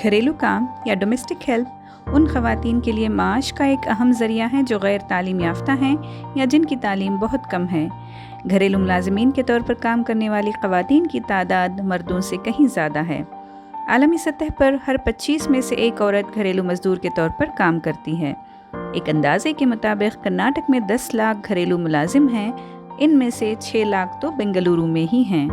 घरेलू काम या डोमेस्टिक हेल्प उन ख़वातीन के लिए माश का एक अहम ज़रिया है जो गैर तालीम याफ्ता हैं या जिनकी तालीम बहुत कम है। घरेलू मुलाज़मीन के तौर पर काम करने वाली ख़वातीन की तादाद मर्दों से कहीं ज़्यादा है। आलमी सतह पर हर 25 में से एक औरत घरेलू मज़दूर के तौर पर काम करती है। एक अंदाजे के मुताबिक कर्नाटक में 10 लाख घरेलू मुलाजिम हैं, इनमें से 6 लाख तो बेंगलुरु में ही हैं।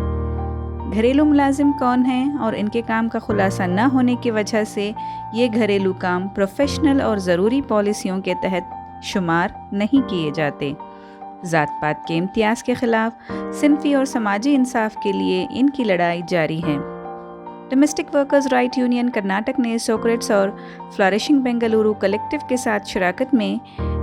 घरेलू मुलाजिम कौन हैं और इनके काम का खुलासा न होने की वजह से ये घरेलू काम प्रोफेशनल और ज़रूरी पॉलिसियों के तहत शुमार नहीं किए जाते। ज़ात पात के इम्तियाज़ के ख़िलाफ़ सिनफ़ी और समाजी इंसाफ के लिए इनकी लड़ाई जारी है। Domestic workers right union Karnataka ने सोक्रेट्स और फ्लरिशिंग बेंगलुरु कलेक्टिव के साथ शराकत में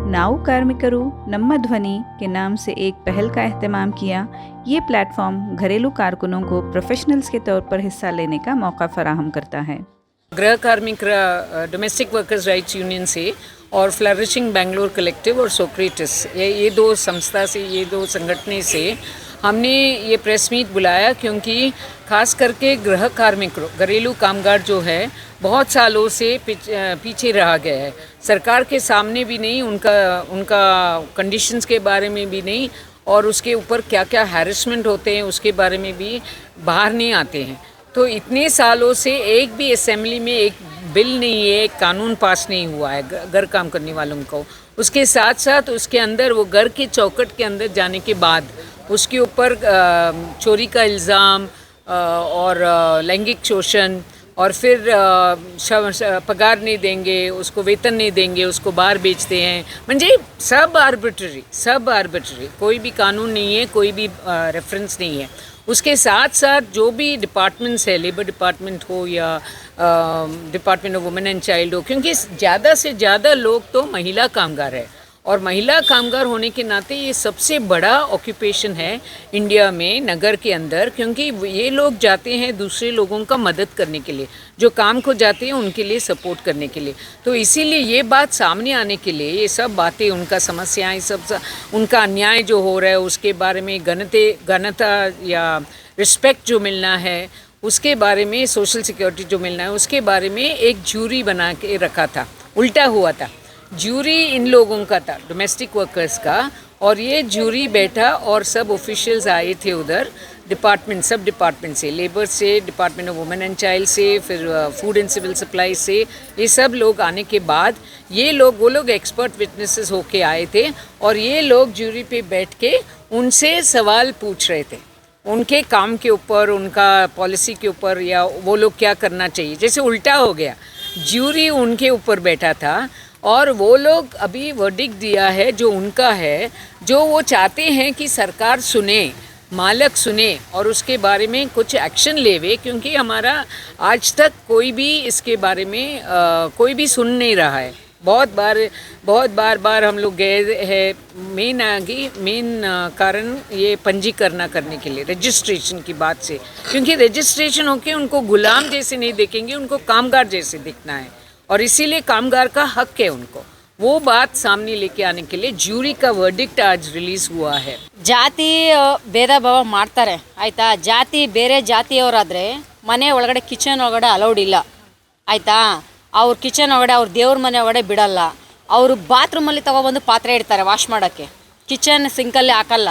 नाउ कार्मिकरू नम्मा ध्वनि के नाम से एक पहल का एहतमाम किया। ये प्लेटफॉर्म घरेलू कारकुनों को प्रोफेशनल्स के तौर पर हिस्सा लेने का मौका फराहम करता है। गृह कार्मिक डोमेस्टिक वर्कर्स राइट्स यूनियन से और फ्लरिशिंग बेंगलोर कलेक्टिव और सोक्रेटिस ये दो संस्था से, ये दो संगठन से हमने ये प्रेस मीट बुलाया क्योंकि ख़ास करके गृह कार्मिक घरेलू कामगार जो है बहुत सालों से पीछे रहा गया है। सरकार के सामने भी नहीं, उनका कंडीशंस के बारे में भी नहीं, और उसके ऊपर क्या क्या हैरेसमेंट होते हैं उसके बारे में भी बाहर नहीं आते हैं। तो इतने सालों से एक भी असेंबली में एक बिल नहीं है, एक कानून पास नहीं हुआ है घर काम करने वालों को। उसके साथ साथ उसके अंदर वो घर के चौखट के अंदर जाने के बाद उसके ऊपर चोरी का इल्ज़ाम और लैंगिक शोषण, और फिर पगार नहीं देंगे, उसको वेतन नहीं देंगे, उसको बाहर बेचते हैं। म्हणजे सब आर्बिट्ररी, कोई भी कानून नहीं है, कोई भी रेफरेंस नहीं है। उसके साथ साथ जो भी डिपार्टमेंट्स है, लेबर डिपार्टमेंट हो या department of women and child हो, क्योंकि ज़्यादा से ज़्यादा लोग तो महिला कामगार है, और महिला कामगार होने के नाते ये सबसे बड़ा ऑक्यूपेशन है इंडिया में नगर के अंदर, क्योंकि ये लोग जाते हैं दूसरे लोगों का मदद करने के लिए, जो काम को जाते हैं उनके लिए सपोर्ट करने के लिए। तो इसीलिए ये बात सामने आने के लिए ये सब बातें, उनका समस्याएं, सब उनका अन्याय जो हो रहा है उसके बारे में, घनता या रिस्पेक्ट जो मिलना है उसके बारे में, सोशल सिक्योरिटी जो मिलना है उसके बारे में एक ज्यूरी बना के रखा था। उल्टा हुआ था, ज्यूरी इन लोगों का था, डोमेस्टिक वर्कर्स का, और ये ज्यूरी बैठा और सब ऑफिशियल्स आए थे उधर सब डिपार्टमेंट से, लेबर से, department of women and child से, फिर फूड एंड सिविल सप्लाई से, ये सब लोग आने के बाद वो लोग एक्सपर्ट विटनेसेस होके आए थे, और ये लोग ज्यूरी पे बैठ के उनसे सवाल पूछ रहे थे उनके काम के ऊपर, उनका पॉलिसी के ऊपर, या वो लोग क्या करना चाहिए। जैसे उल्टा हो गया, ज्यूरी उनके ऊपर बैठा था और वो लोग अभी वर्डिक्ट दिया है जो उनका है, जो वो चाहते हैं कि सरकार सुने, मालिक सुने और उसके बारे में कुछ एक्शन लेवे, क्योंकि हमारा आज तक कोई भी इसके बारे में कोई भी सुन नहीं रहा है। बहुत बार हम लोग गए हैं। मेन कारण ये पंजीकरण करने के लिए, रजिस्ट्रेशन की बात से, क्योंकि रजिस्ट्रेशन होके उनको गुलाम जैसे नहीं देखेंगे, उनको कामगार जैसे दिखना है, और इसीलिए कामगार का हक है उनको। वो बात सामने लेके आने के लिए ज्यूरी का वर्डिक्ट आज रिलीज हुआ है। ಜಾತಿ ಭೇದ ಭಾವ ಮಾಡ್ತಾರೆ ಆಯ್ತಾ, ಜಾತಿ ಬೇರೆ ಜಾತಿಯವರಾದರೆ ಮನೆ ಒಳಗಡೆ ಕಿಚನ್ ಒಳಗಡೆ ಅಲೌಡ್ ಇಲ್ಲ ಆಯ್ತಾ, ಅವ್ರ ಕಿಚನ್ ಒಳಗಡೆ ಅವ್ರ ದೇವ್ರ ಮನೆ ಒಳಗಡೆ ಬಿಡಲ್ಲ, ಅವರು ಬಾತ್ರೂಮಲ್ಲಿ ತೊಗೊಬಂದು ಪಾತ್ರೆ ಇಡ್ತಾರೆ ವಾಶ್ ಮಾಡೋಕ್ಕೆ, ಕಿಚನ್ ಸಿಂಕಲ್ಲಿ ಹಾಕಲ್ಲ,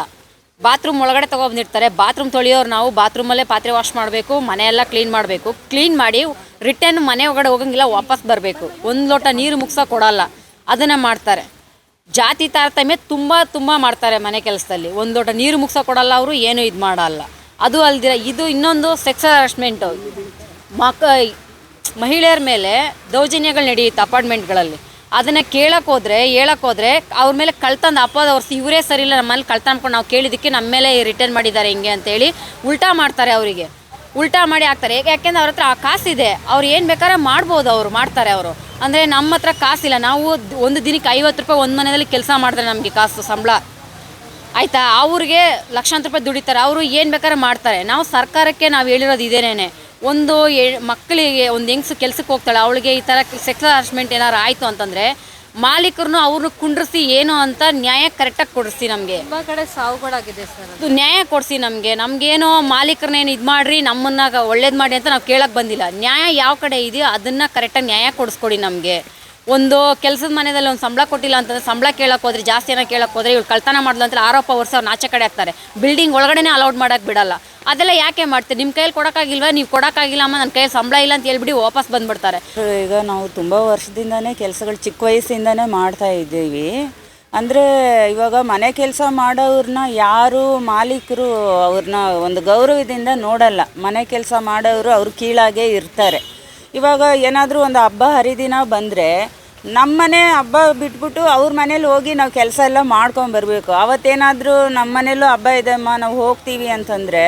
ಬಾತ್ರೂಮ್ ಒಳಗಡೆ ತೊಗೊಬಂದಿರ್ತಾರೆ, ಬಾತ್ರೂಮ್ ತೊಳೆಯೋರು ನಾವು ಬಾತ್ರೂಮಲ್ಲೇ ಪಾತ್ರೆ ವಾಶ್ ಮಾಡಬೇಕು, ಮನೆಯೆಲ್ಲ ಕ್ಲೀನ್ ಮಾಡಬೇಕು, ಕ್ಲೀನ್ ಮಾಡಿ ರಿಟರ್ನ್ ಮನೆ ಒಳಗಡೆ ಹೋಗಂಗಿಲ್ಲ, ವಾಪಸ್ ಬರಬೇಕು, ಒಂದು ಲೋಟ ನೀರು ಮುಗ್ಸೋ ಕೊಡಲ್ಲ, ಅದನ್ನು ಮಾಡ್ತಾರೆ। ಜಾತಿ ತಾರತಮ್ಯ ತುಂಬ ಮಾಡ್ತಾರೆ ಮನೆ ಕೆಲಸದಲ್ಲಿ, ಒಂದು ಲೋಟ ನೀರು ಮುಗ್ಸೋ ಕೊಡಲ್ಲ, ಅವರು ಏನು ಇದು ಮಾಡಲ್ಲ। ಅದು ಅಲ್ದಿರ ಇದು ಇನ್ನೊಂದು ಸೆಕ್ಸ್ ಹರಾಸ್ಮೆಂಟು, ಮಹಿಳೆಯರ ಮೇಲೆ ದೌರ್ಜನ್ಯಗಳು ನಡೆಯುತ್ತೆ ಅಪಾರ್ಟ್ಮೆಂಟ್ಗಳಲ್ಲಿ, ಅದನ್ನು ಹೇಳೋಕ್ಕೋದ್ರೆ ಅವ್ರ ಮೇಲೆ ಕಳ್ತಂದು ಅಪವಾದ ಹೊರಿಸಿ, ಇವರೇ ಸರಿ ಇಲ್ಲ, ನಮ್ಮಲ್ಲಿ ಕಳ್ತಂದ್ಕೊಂಡು ನಾವು ಕೇಳಿದ್ದಕ್ಕೆ ನಮ್ಮ ಮೇಲೆ ರಿಟರ್ನ್ ಮಾಡಿದ್ದಾರೆ ಹಿಂಗೆ ಅಂತೇಳಿ ಉಲ್ಟಾ ಮಾಡ್ತಾರೆ, ಅವರಿಗೆ ಉಲ್ಟಾ ಮಾಡಿ ಹಾಕ್ತಾರೆ। ಯಾಕೆಂದ್ರೆ ಅವ್ರ ಹತ್ರ ಆ ಕಾಸಿದೆ, ಅವ್ರು ಏನು ಬೇಕಾದ್ರೆ ಮಾಡ್ಬೋದು, ಅವರು ಮಾಡ್ತಾರೆ। ಅವರು ಅಂದರೆ ನಮ್ಮ ಹತ್ರ ಕಾಸಿಲ್ಲ, ನಾವು ಒಂದು ದಿನಕ್ಕೆ 50 ರೂಪಾಯಿ ಒಂದು ಮನೆಯಲ್ಲಿ ಕೆಲಸ ಮಾಡಿದ್ರೆ ನಮಗೆ ಕಾಸು ಸಂಬಳ ಆಯಿತಾ, ಅವ್ರಿಗೆ ಲಕ್ಷಾಂತರ ರೂಪಾಯಿ ದುಡಿತಾರೆ, ಅವರು ಏನು ಬೇಕಾದ್ರೆ ಮಾಡ್ತಾರೆ। ನಾವು ಸರ್ಕಾರಕ್ಕೆ ನಾವು ಹೇಳಿರೋದು ಇದೇನೇ, ಒಂದು ಮಕ್ಕಳಿಗೆ ಒಂದು ಹೆಂಗ್ಸು ಕೆಲಸಕ್ಕೆ ಹೋಗ್ತಾಳೆ, ಅವಳಿಗೆ ಈ ಥರ ಸೆಕ್ಸ್ ಹರಾಸ್ಮೆಂಟ್ ಏನಾರು ಆಯಿತು ಅಂತಂದರೆ ಮಾಲೀಕರನ್ನು ಅವ್ರನ್ನ ಕುಂಡ್ರಿಸಿ ಏನು ಅಂತ ನ್ಯಾಯ ಕರೆಕ್ಟಾಗಿ ಕೊಡಿಸಿ ನಮಗೆ. ತುಂಬ ಕಡೆ ಸಾವುಗಳಾಗಿದೆ ಸರ್. ಅದು ನ್ಯಾಯ ಕೊಡಿಸಿ ನಮಗೇನೋ ಮಾಲೀಕರನ್ನೇನು ಇದು ಮಾಡಿರಿ ನಮ್ಮನ್ನ ಒಳ್ಳೇದು ಮಾಡಿ ಅಂತ ನಾವು ಕೇಳಕ್ಕೆ ಬಂದಿಲ್ಲ. ನ್ಯಾಯ ಯಾವ ಕಡೆ ಇದೆಯೋ ಅದನ್ನು ಕರೆಕ್ಟಾಗಿ ನ್ಯಾಯ ಕೊಡಿಸ್ಕೊಡಿ ನಮಗೆ. ಒಂದು ಕೆಲಸದ ಮನೆಯಲ್ಲಿ ಒಂದು ಸಂಬಳ ಕೊಟ್ಟಿಲ್ಲ ಅಂತಂದರೆ ಸಂಬಳ ಕೇಳಕ್ಕೆ ಹೋದ್ರೆ ಜಾಸ್ತಿ ಏನೋ ಕೇಳಕ್ಕೆ ಹೋದರೆ ಇವ್ರು ಕಳ್ತನ ಮಾಡಿದ್ರು ಅಂತ ಆರೋಪ ಹೊರಿಸಿ ಅವ್ರು ಆಚೆ ಕಡೆ ಹಾಕ್ತಾರೆ. ಬಿಲ್ಡಿಂಗ್ ಒಳಗಡೆ ಅಲೌಡ್ ಮಾಡೋಕ್ಕೆ ಬಿಡಲ್ಲ. ಅದೆಲ್ಲ ಯಾಕೆ ಮಾಡ್ತೀರಿ? ನಿಮ್ಮ ಕೈಯಲ್ಲಿ ಕೊಡೋಕ್ಕಾಗಿಲ್ವಾ? ನೀವು ಕೊಡೋಕ್ಕಾಗಿಲ್ಲ ಅಮ್ಮ, ನನ್ನ ಕೈಯಲ್ಲಿ ಸಂಬಳ ಇಲ್ಲ ಅಂತ ಹೇಳ್ಬಿಟ್ಟು ವಾಪಸ್ ಬಂದುಬಿಡ್ತಾರೆ. ಈಗ ನಾವು ತುಂಬ ವರ್ಷದಿಂದನೇ ಕೆಲಸಗಳು ಚಿಕ್ಕ ವಯಸ್ಸಿಂದನೇ ಮಾಡ್ತಾ ಇದ್ದೀವಿ. ಅಂದರೆ ಇವಾಗ ಮನೆ ಕೆಲಸ ಮಾಡೋರನ್ನ ಯಾರು ಮಾಲೀಕರು ಅವ್ರನ್ನ ಒಂದು ಗೌರವದಿಂದ ನೋಡಲ್ಲ. ಮನೆ ಕೆಲಸ ಮಾಡೋರು ಅವ್ರು ಕೀಳಾಗೇ ಇರ್ತಾರೆ. ಇವಾಗ ಏನಾದರೂ ಒಂದು ಹಬ್ಬ ಹರಿದಿನ ಬಂದರೆ ನಮ್ಮನೆ ಹಬ್ಬ ಬಿಟ್ಬಿಟ್ಟು ಅವ್ರ ಮನೇಲಿ ಹೋಗಿ ನಾವು ಕೆಲಸ ಎಲ್ಲ ಮಾಡ್ಕೊಂಬರ್ಬೇಕು. ಅವತ್ತೇನಾದರೂ ನಮ್ಮ ಮನೇಲೂ ಹಬ್ಬ ಇದೆಮ್ಮ ನಾವು ಹೋಗ್ತೀವಿ ಅಂತಂದರೆ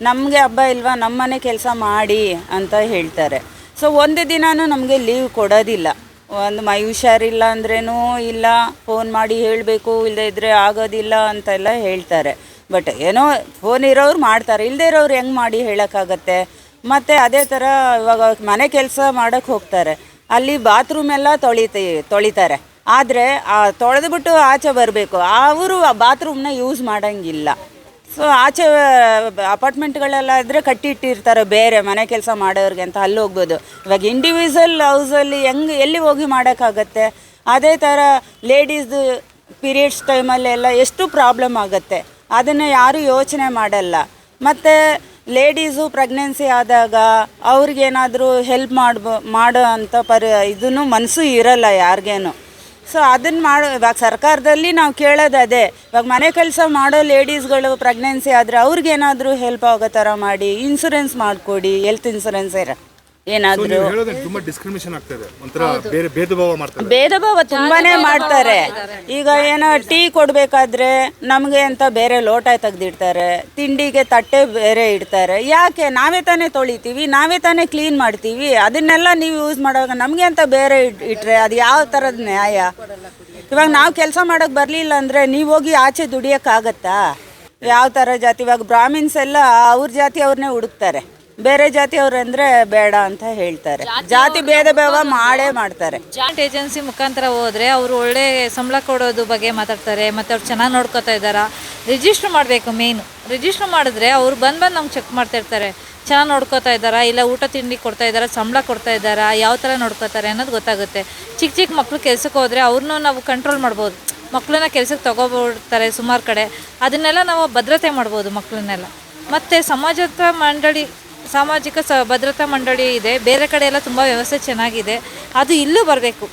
ನಮಗೆ ಹಬ್ಬ ಇಲ್ವಾ, ನಮ್ಮನೆ ಕೆಲಸ ಮಾಡಿ ಅಂತ ಹೇಳ್ತಾರೆ. ಸೊ ಒಂದು ದಿನವೂ ನಮಗೆ ಲೀವ್ ಕೊಡೋದಿಲ್ಲ. ಒಂದು ಮೈ ಹುಷಾರಿಲ್ಲ ಅಂದ್ರೇನೂ ಇಲ್ಲ, ಫೋನ್ ಮಾಡಿ ಹೇಳಬೇಕು, ಇಲ್ಲದೇ ಇದ್ದರೆ ಆಗೋದಿಲ್ಲ ಅಂತೆಲ್ಲ ಹೇಳ್ತಾರೆ. ಬಟ್ ಏನೋ ಫೋನ್ ಇರೋರು ಮಾಡ್ತಾರೆ, ಇಲ್ಲದೇ ಇರೋರು ಹೆಂಗೆ ಮಾಡಿ ಹೇಳೋಕ್ಕಾಗತ್ತೆ? ಮತ್ತು ಅದೇ ಥರ ಇವಾಗ ಮನೆ ಕೆಲಸ ಮಾಡೋಕ್ಕೆ ಹೋಗ್ತಾರೆ, ಅಲ್ಲಿ ಬಾತ್ರೂಮ್ ಎಲ್ಲ ತೊಳಿತಾರೆ. ಆದರೆ ತೊಳೆದ್ಬಿಟ್ಟು ಆಚೆ ಬರಬೇಕು, ಅವರು ಆ ಬಾತ್ರೂಮ್ನ ಯೂಸ್ ಮಾಡೋಂಗಿಲ್ಲ. ಸೊ ಆಚೆ ಅಪಾರ್ಟ್ಮೆಂಟ್ಗಳೆಲ್ಲ ಇದ್ದರೆ ಕಟ್ಟಿಟ್ಟಿರ್ತಾರೆ ಬೇರೆ ಮನೆ ಕೆಲಸ ಮಾಡೋರಿಗೆ ಅಂತ, ಅಲ್ಲಿ ಹೋಗ್ಬೋದು. ಇವಾಗ ಇಂಡಿವಿಜುವಲ್ ಹೌಸಲ್ಲಿ ಎಲ್ಲಿ ಹೋಗಿ ಮಾಡೋಕ್ಕಾಗತ್ತೆ? ಅದೇ ಥರ ಲೇಡೀಸ್ದು ಪೀರಿಯಡ್ಸ್ ಟೈಮಲ್ಲೆಲ್ಲ ಎಷ್ಟು ಪ್ರಾಬ್ಲಮ್ ಆಗುತ್ತೆ, ಅದನ್ನು ಯಾರೂ ಯೋಚನೆ ಮಾಡಲ್ಲ. ಮತ್ತು ಲೇಡೀಸು ಪ್ರೆಗ್ನೆನ್ಸಿ ಆದಾಗ ಅವ್ರಿಗೇನಾದರೂ ಹೆಲ್ಪ್ ಮಾಡೋ ಅಂಥ ಇದನ್ನು ಮನಸ್ಸು ಇರಲ್ಲ ಯಾರಿಗೇನು. ಸೊ ಅದನ್ನು ಇವಾಗ ಸರ್ಕಾರದಲ್ಲಿ ನಾವು ಕೇಳೋದು ಅದೇ, ಇವಾಗ ಮನೆ ಕೆಲಸ ಮಾಡೋ ಲೇಡೀಸ್ಗಳು ಪ್ರೆಗ್ನೆನ್ಸಿ ಆದರೆ ಅವ್ರಿಗೇನಾದರೂ ಹೆಲ್ಪ್ ಆಗೋ ಥರ ಮಾಡಿ, ಇನ್ಸೂರೆನ್ಸ್ ಮಾಡಿಕೊಡಿ, ಹೆಲ್ತ್ ಇನ್ಸೂರೆನ್ಸ್ ಏನಾದರೂ. ತುಂಬಾ ಡಿಸ್ಕ್ರಿಮಿನೇಷನ್ ಆಗ್ತದೆ, ಒಂಥರ ಬೇರೆ ಭೇದ ಭಾವ ತುಂಬಾನೇ ಮಾಡ್ತಾರೆ. ಈಗ ಏನೋ ಟೀ ಕೊಡಬೇಕಾದ್ರೆ ನಮಗೆ ಅಂತ ಬೇರೆ ಲೋಟ ತೆಗೆದಿಡ್ತಾರೆ, ತಿಂಡಿಗೆ ತಟ್ಟೆ ಬೇರೆ ಇಡ್ತಾರೆ. ಯಾಕೆ? ನಾವೇ ತಾನೇ ತೊಳಿತೀವಿ, ನಾವೇ ತಾನೇ ಕ್ಲೀನ್ ಮಾಡ್ತೀವಿ, ಅದನ್ನೆಲ್ಲ ನೀವು ಯೂಸ್ ಮಾಡುವಾಗ ನಮಗೆ ಅಂತ ಬೇರೆ ಇಟ್ಟರೆ ಅದು ಯಾವ ಥರದ ನ್ಯಾಯ? ಇವಾಗ ನಾವು ಕೆಲಸ ಮಾಡೋಕ್ಕೆ ಬರಲಿಲ್ಲ ಅಂದರೆ ನೀವು ಹೋಗಿ ಆಚೆ ದುಡಿಯೋಕ್ಕಾಗತ್ತಾ? ಯಾವ ಥರ ಜಾತಿ? ಇವಾಗ ಬ್ರಾಹ್ಮಿನ್ಸ್ ಎಲ್ಲ ಅವ್ರ ಜಾತಿ ಅವ್ರನ್ನೇ ಹುಡುಕ್ತಾರೆ, ಬೇರೆ ಜಾತಿಯವ್ರು ಅಂದರೆ ಬೇಡ ಅಂತ ಹೇಳ್ತಾರೆ. ಜಾತಿ ಭೇದ ಭಾವ ಮಾಡ್ತಾರೆ. ಜಾಯಿಂಟ್ ಏಜೆನ್ಸಿ ಮುಖಾಂತರ ಹೋದರೆ ಅವರು ಒಳ್ಳೆ ಸಂಬಳ ಕೊಡೋದು ಬಗ್ಗೆ ಮಾತಾಡ್ತಾರೆ, ಮತ್ತು ಅವ್ರು ಚೆನ್ನಾಗಿ ನೋಡ್ಕೋತಾ ಇದ್ದಾರಾ. ರಿಜಿಸ್ಟ್ರ್ ಮಾಡಬೇಕು ಮೇಯ್ನು. ರಿಜಿಸ್ಟ್ರ್ ಮಾಡಿದ್ರೆ ಅವ್ರು ಬಂದು ನಮ್ಗೆ ಚೆಕ್ ಮಾಡ್ತಿರ್ತಾರೆ, ಚೆನ್ನಾಗಿ ನೋಡ್ಕೋತಾ ಇದ್ದಾರಾ, ಇಲ್ಲ ಊಟ ತಿಂಡಿ ಕೊಡ್ತಾ ಇದ್ದಾರಾ, ಸಂಬಳ ಕೊಡ್ತಾ ಇದ್ದಾರಾ, ಯಾವ ಥರ ನೋಡ್ಕೋತಾರೆ ಅನ್ನೋದು ಗೊತ್ತಾಗುತ್ತೆ. ಚಿಕ್ಕ ಮಕ್ಕಳು ಕೆಲಸಕ್ಕೆ ಹೋದರೆ ಅವ್ರನ್ನೂ ನಾವು ಕಂಟ್ರೋಲ್ ಮಾಡ್ಬೋದು. ಮಕ್ಕಳನ್ನ ಕೆಲಸಕ್ಕೆ ತೊಗೊಬಿಡ್ತಾರೆ ಸುಮಾರು ಕಡೆ, ಅದನ್ನೆಲ್ಲ ನಾವು ಭದ್ರತೆ ಮಾಡ್ಬೋದು ಮಕ್ಕಳನ್ನೆಲ್ಲ. ಮತ್ತು ಸಾಮಾಜಿಕ ಭದ್ರತಾ ಮಂಡಳಿ ಇದೆ, ಬೇರೆ ಕಡೆ ಎಲ್ಲ ತುಂಬ ವ್ಯವಸ್ಥೆ ಚೆನ್ನಾಗಿದೆ, ಅದು ಇಲ್ಲೂ ಬರಬೇಕು.